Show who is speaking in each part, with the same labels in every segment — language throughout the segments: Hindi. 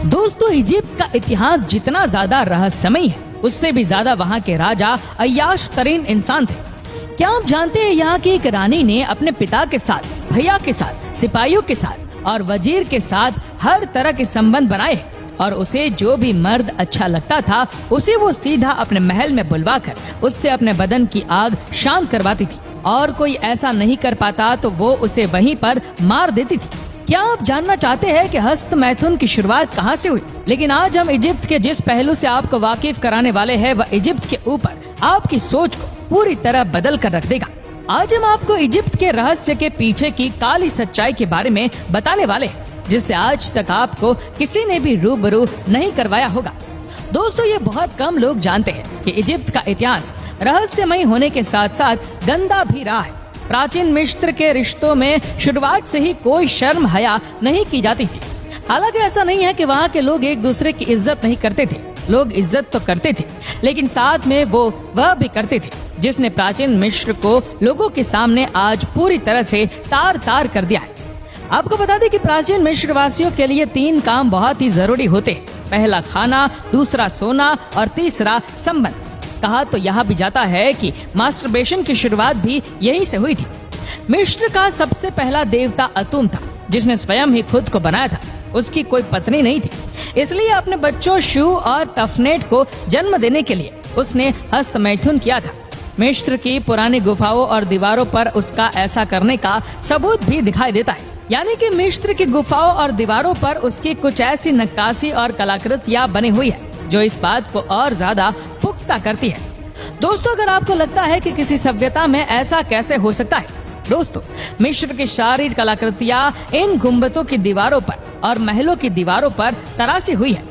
Speaker 1: दोस्तों, इजिप्ट का इतिहास जितना ज्यादा रहस्यमय है, उससे भी ज्यादा वहाँ के राजा अय्याश तरीन इंसान थे। क्या आप जानते हैं यहाँ की एक रानी ने अपने पिता के साथ, भैया के साथ, सिपाहियों के साथ और वजीर के साथ हर तरह के संबंध बनाए और उसे जो भी मर्द अच्छा लगता था उसे वो सीधा अपने महल में बुलवाकर उससे अपने बदन की आग शांत करवाती थी और कोई ऐसा नहीं कर पाता तो वो उसे वहीं पर मार देती थी। क्या आप जानना चाहते हैं कि हस्त मैथुन की शुरुआत कहाँ से हुई? लेकिन आज हम इजिप्ट के जिस पहलू से आपको वाकिफ कराने वाले हैं वह इजिप्ट के ऊपर आपकी सोच को पूरी तरह बदल कर रख देगा। आज हम आपको इजिप्ट के रहस्य के पीछे की काली सच्चाई के बारे में बताने वाले हैं, जिससे आज तक आपको किसी ने भी रूबरू नहीं करवाया होगा। दोस्तों, ये बहुत कम लोग जानते हैं कि इजिप्ट का इतिहास रहस्यमय होने के साथ साथ गंदा भी रहा है। प्राचीन मिस्र के रिश्तों में शुरुआत से ही कोई शर्म हया नहीं की जाती थी। हालांकि ऐसा नहीं है कि वहाँ के लोग एक दूसरे की इज्जत नहीं करते थे, लोग इज्जत तो करते थे, लेकिन साथ में वो वह भी करते थे जिसने प्राचीन मिस्र को लोगों के सामने आज पूरी तरह से तार तार कर दिया है। आपको बता दें कि प्राचीन मिस्र वासियों के लिए 3 काम बहुत ही जरूरी होते हैं। पहला खाना, दूसरा सोना और तीसरा संबंध। कहा तो यहाँ भी जाता है कि मास्टरबेशन की शुरुआत भी यहीं से हुई थी। मिस्र का सबसे पहला देवता अतुम था, जिसने स्वयं ही खुद को बनाया था। उसकी कोई पत्नी नहीं थी, इसलिए अपने बच्चों शू और टफनेट को जन्म देने के लिए उसने हस्त मैथुन किया था। मिस्र की पुरानी गुफाओं और दीवारों पर उसका ऐसा करने का सबूत भी दिखाई देता है। यानी कि मिस्र की गुफाओं और दीवारों पर उसकी कुछ ऐसी नक्काशी और कलाकृतियां बनी हुई है जो इस बात को और ज्यादा पुख्ता करती है। दोस्तों, अगर आपको लगता है कि किसी सभ्यता में ऐसा कैसे हो सकता है, दोस्तों, मिस्र की सारी कलाकृतियां इन गुंबदों की दीवारों पर और महलों की दीवारों पर तराशी हुई है।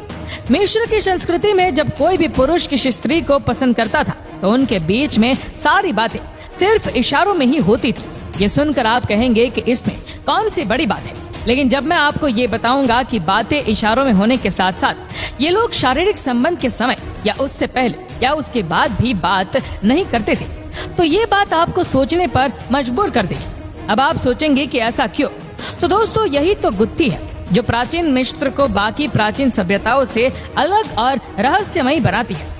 Speaker 1: मिस्र की संस्कृति में जब कोई भी पुरुष किसी स्त्री को पसंद करता था तो उनके बीच में सारी बातें सिर्फ इशारों में ही होती थी। ये सुनकर आप कहेंगे कि इसमें कौन सी बड़ी बात है, लेकिन जब मैं आपको ये बताऊंगा कि बातें इशारों में होने के साथ साथ ये लोग शारीरिक संबंध के समय या उससे पहले या उसके बाद भी बात नहीं करते थे, तो ये बात आपको सोचने पर मजबूर कर देगी। अब आप सोचेंगे कि ऐसा क्यों? तो दोस्तों, यही तो गुत्थी है जो प्राचीन मिस्र को बाकी प्राचीन सभ्यताओं से अलग और रहस्यमयी बनाती है।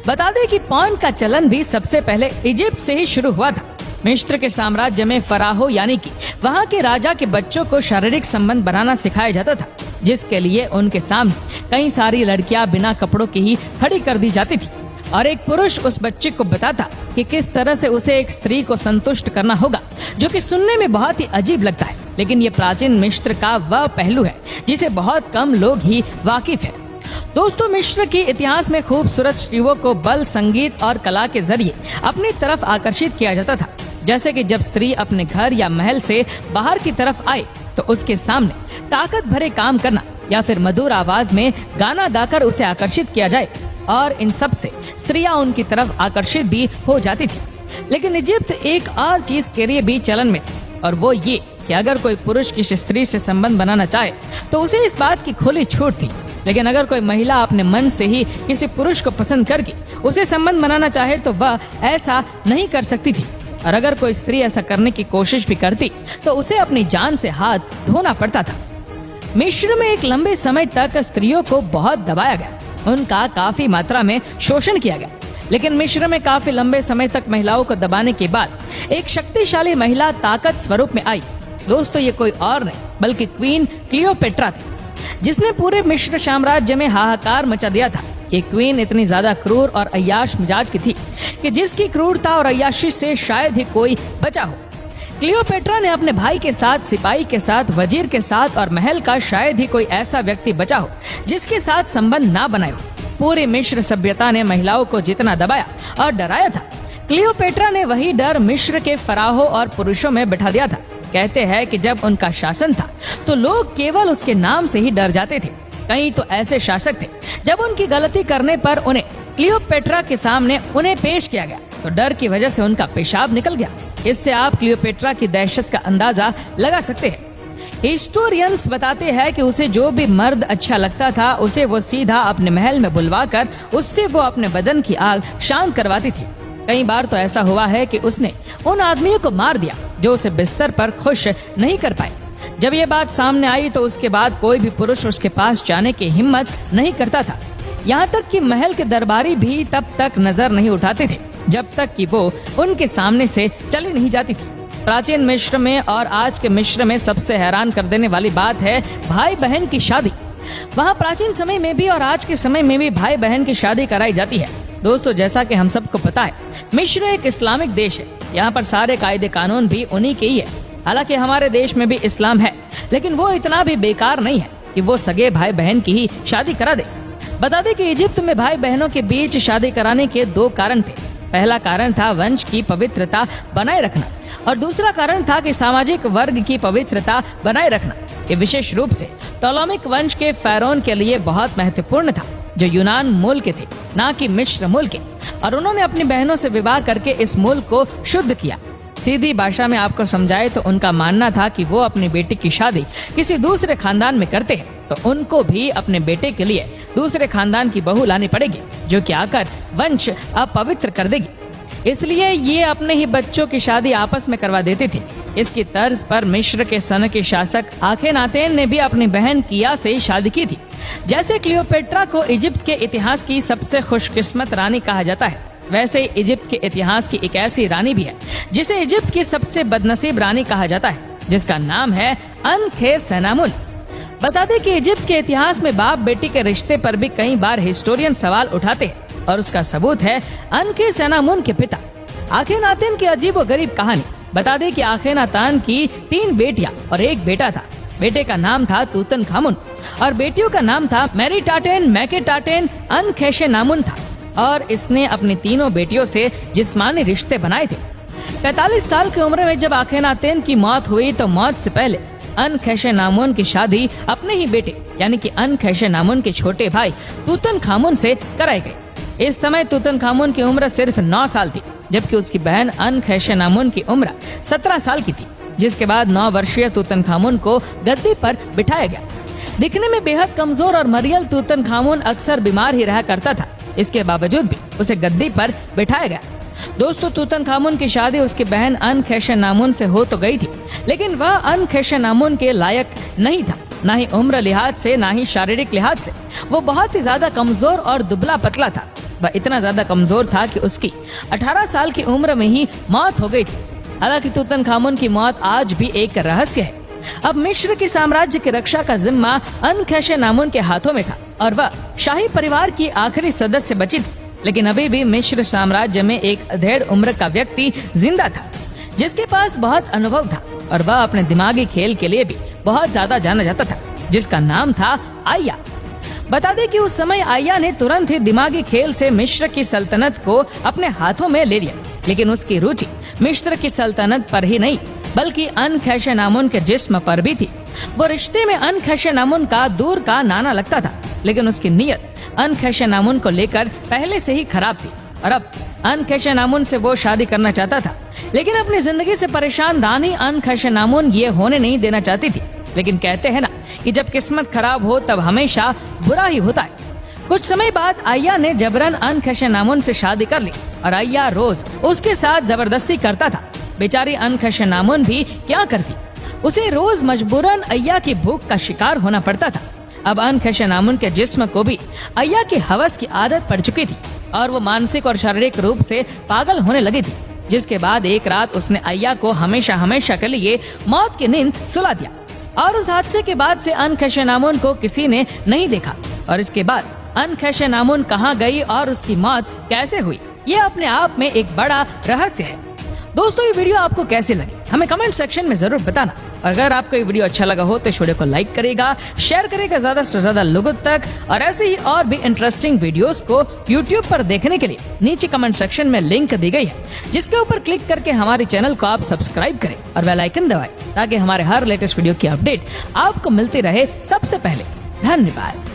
Speaker 1: बता दें कि पॉर्न का चलन भी सबसे पहले इजिप्ट से ही शुरू हुआ था। मिस्र के साम्राज्य में फराहो यानी कि वहाँ के राजा के बच्चों को शारीरिक संबंध बनाना सिखाया जाता था, जिसके लिए उनके सामने कई सारी लड़कियां बिना कपड़ों के ही खड़ी कर दी जाती थी और एक पुरुष उस बच्चे को बताता कि किस तरह से उसे एक स्त्री को संतुष्ट करना होगा, जो कि सुनने में बहुत ही अजीब लगता है, लेकिन ये प्राचीन मिस्र का वह पहलू है जिसे बहुत कम लोग ही वाकिफ है। दोस्तों, मिस्र के इतिहास में खूबसूरत स्त्रियों को बल, संगीत और कला के जरिए अपनी तरफ आकर्षित किया जाता था। जैसे कि जब स्त्री अपने घर या महल से बाहर की तरफ आए तो उसके सामने ताकत भरे काम करना या फिर मधुर आवाज में गाना गाकर उसे आकर्षित किया जाए, और इन सब से स्त्रियां उनकी तरफ आकर्षित भी हो जाती थी। लेकिन इजिप्ट एक और चीज के लिए भी चलन में थी, और वो ये कि अगर कोई पुरुष किसी स्त्री से संबंध बनाना चाहे तो उसे इस बात की खुली छूट थी। लेकिन अगर कोई महिला अपने मन से ही किसी पुरुष को पसंद करके उसे संबंध बनाना चाहे तो वह ऐसा नहीं कर सकती थी, और अगर कोई स्त्री ऐसा करने की कोशिश भी करती तो उसे अपनी जान से हाथ धोना पड़ता था। मिस्र में एक लंबे समय तक स्त्रियों को बहुत दबाया गया, उनका काफी मात्रा में शोषण किया गया। लेकिन मिस्र में काफी लंबे समय तक महिलाओं को दबाने के बाद एक शक्तिशाली महिला ताकत स्वरूप में आई। दोस्तों, ये कोई और नहीं बल्कि क्वीन क्लियोपेट्रा थी, जिसने पूरे मिस्र साम्राज्य में हाहाकार मचा दिया था। ये क्वीन इतनी ज्यादा क्रूर और अय्याश मिजाज की थी कि जिसकी क्रूरता और अय्याशी से शायद ही कोई बचा हो। क्लियोपेट्रा ने अपने भाई के साथ, सिपाही के साथ, वजीर के साथ और महल का शायद ही कोई ऐसा व्यक्ति बचा हो जिसके साथ संबंध ना बनाए हो। पूरी मिस्र सभ्यता ने महिलाओं को जितना दबाया और डराया था, क्लियोपेट्रा ने वही डर मिस्र के फराहो और पुरुषों में बिठा दिया था। कहते हैं कि जब उनका शासन था तो लोग केवल उसके नाम से ही डर जाते थे। कई तो ऐसे शासक थे जब उनकी गलती करने पर उन्हें क्लियोपेट्रा के सामने उन्हें पेश किया गया तो डर की वजह से उनका पेशाब निकल गया। इससे आप क्लियोपेट्रा की दहशत का अंदाजा लगा सकते हैं। हिस्टोरियंस बताते हैं कि उसे जो भी मर्द अच्छा लगता था उसे वो सीधा अपने महल में बुलवाकर उससे वो अपने बदन की आग शांत करवाती थी। कई बार तो ऐसा हुआ है कि उसने उन आदमियों को मार दिया जो उसे बिस्तर पर खुश नहीं कर पाए। जब ये बात सामने आई तो उसके बाद कोई भी पुरुष उसके पास जाने की हिम्मत नहीं करता था। यहाँ तक कि महल के दरबारी भी तब तक नजर नहीं उठाते थे जब तक कि वो उनके सामने से चली नहीं जाती थी। प्राचीन मिस्र में और आज के मिस्र में सबसे हैरान कर देने वाली बात है भाई बहन की शादी। वहाँ प्राचीन समय में भी और आज के समय में भी भाई बहन की शादी कराई जाती है। दोस्तों, जैसा कि हम सबको पता है, मिस्र एक इस्लामिक देश है। यहाँ पर सारे कायदे कानून भी उन्हीं के ही है। हालांकि हमारे देश में भी इस्लाम है, लेकिन वो इतना भी बेकार नहीं है कि वो सगे भाई बहन की ही शादी करा दे। बता दें कि इजिप्ट में भाई बहनों के बीच शादी कराने के 2 कारण थे। पहला कारण था वंश की पवित्रता बनाए रखना और दूसरा कारण था कि सामाजिक वर्ग की पवित्रता बनाए रखना। ये विशेष रूप से टोलेमिक वंश के फेरोन के लिए बहुत महत्वपूर्ण था, जो यूनान मूल के थे, ना कि मिस्र मूल के, और उन्होंने अपनी बहनों से विवाह करके इस मूल को शुद्ध किया। सीधी भाषा में आपको समझाए तो उनका मानना था कि वो अपनी बेटी की शादी किसी दूसरे खानदान में करते हैं तो उनको भी अपने बेटे के लिए दूसरे खानदान की बहू लानी पड़ेगी, जो कि आकर वंश अपवित्र कर देगी। इसलिए ये अपने ही बच्चों की शादी आपस में करवा देते थे। इसकी तर्ज पर मिस्र के सन के शासक आखेनातेन ने भी अपनी बहन किया से शादी की थी। जैसे क्लियोपेट्रा को इजिप्ट के इतिहास की सबसे खुशकिस्मत रानी कहा जाता है, वैसे इजिप्ट के इतिहास की एक ऐसी रानी भी है जिसे इजिप्ट की सबसे बदनसीब रानी कहा जाता है, जिसका नाम है अनखेसेनामुन। बता दें कि इजिप्ट के इतिहास में बाप बेटी के रिश्ते पर भी कई बार हिस्टोरियन सवाल उठाते हैं और उसका सबूत है अनखेसेनामुन के पिता आखेनातेन की अजीब व गरीब कहानी। बता दें कि आखेनातान की 3 बेटियां और 1 बेटा था। बेटे का नाम था तूतनखामुन और बेटियों का नाम था मेरिटाटेन, मैकेटाटेन, अनखेसेनामुन था, और इसने अपनी तीनों बेटियों से जिस्मानी रिश्ते बनाए थे। 45 साल की उम्र में जब आखेनातेन की मौत हुई तो मौत से पहले अनखेसेनामुन की शादी अपने ही बेटे यानी कि अनखेसेनामुन के छोटे भाई तूतनखामुन से कराई गई। इस समय तूतनखामुन की उम्र सिर्फ 9 साल थी, जबकि उसकी बहन अनखेसेनामुन की उम्र 17 साल की थी। जिसके बाद 9 वर्षीय तूतनखामुन को गद्दी पर बिठाया गया। दिखने में बेहद कमजोर और मरियल तूतनखामुन अक्सर बीमार ही रहा करता था। इसके बावजूद भी उसे गद्दी पर बिठाया गया। दोस्तों, तूतनखामुन की शादी उसकी बहन अनखेसेनामुन से हो तो गई थी, लेकिन वह अनखेसेनामुन के लायक नहीं था, ना ही उम्र लिहाज से ना ही शारीरिक लिहाज से। वो बहुत ही ज्यादा कमजोर और दुबला पतला था। वह इतना ज्यादा कमजोर था कि उसकी 18 साल की उम्र में ही मौत हो गई थी। हालांकि तूतनखामुन की मौत आज भी एक रहस्य है। अब मिस्र के साम्राज्य की रक्षा का जिम्मा अनखेसेनामुन के हाथों में था और वह शाही परिवार की आखिरी सदस्य बची थी। लेकिन अभी भी मिस्र साम्राज्य में एक अधेड़ उम्र का व्यक्ति जिंदा था, जिसके पास बहुत अनुभव था और वह अपने दिमागी खेल के लिए भी बहुत ज्यादा जाना जाता था, जिसका नाम था आया। बता दें कि उस समय आया ने तुरंत ही दिमागी खेल से मिस्र की सल्तनत को अपने हाथों में ले लिया। लेकिन उसकी रुचि मिस्र की सल्तनत पर ही नहीं बल्कि अनखेसेनामुन के जिस्म पर भी थी। वो रिश्ते में अनखेसेनामुन का दूर का नाना लगता था, लेकिन उसकी नीयत अनखेसेनामुन को लेकर पहले से ही खराब थी और अब अनखेसेनामुन से वो शादी करना चाहता था। लेकिन अपनी जिंदगी से परेशान रानी अनखेसेनामुन ये होने नहीं देना चाहती थी। लेकिन कहते हैं ना कि जब किस्मत खराब हो तब हमेशा बुरा ही होता है। कुछ समय बाद आया ने जबरन अनखेसेनामुन से शादी कर ली और आया रोज उसके साथ जबरदस्ती करता था। बेचारी अनखेसेनामुन भी क्या करती, उसे रोज मजबूरन आया की भूख का शिकार होना पड़ता था। अब अनखेसेनामुन के जिस्म को भी आया की हवस की आदत पड़ चुकी थी और वो मानसिक और शारीरिक रूप से पागल होने लगी थी। जिसके बाद एक रात उसने आया को हमेशा हमेशा के लिए मौत की नींद सुला दिया और उस हादसे के बाद से अनखेसेनामुन को किसी ने नहीं देखा। और इसके बाद अनखेसेनामुन कहाँ गई और उसकी मौत कैसे हुई, ये अपने आप में एक बड़ा रहस्य है। दोस्तों, ये वीडियो आपको कैसी लगी हमें कमेंट सेक्शन में जरूर बताना। अगर आपको ये वीडियो अच्छा लगा हो तो इस वीडियो को लाइक करेगा, शेयर करेगा ज्यादा से ज्यादा लोगों तक, और ऐसे ही और भी इंटरेस्टिंग वीडियोस को YouTube पर देखने के लिए नीचे कमेंट सेक्शन में लिंक दी गई है, जिसके ऊपर क्लिक करके हमारे चैनल को आप सब्सक्राइब करें और बेल आइकन दबाएं ताकि हमारे हर लेटेस्ट वीडियो की अपडेट आपको मिलती रहे सबसे पहले। धन्यवाद।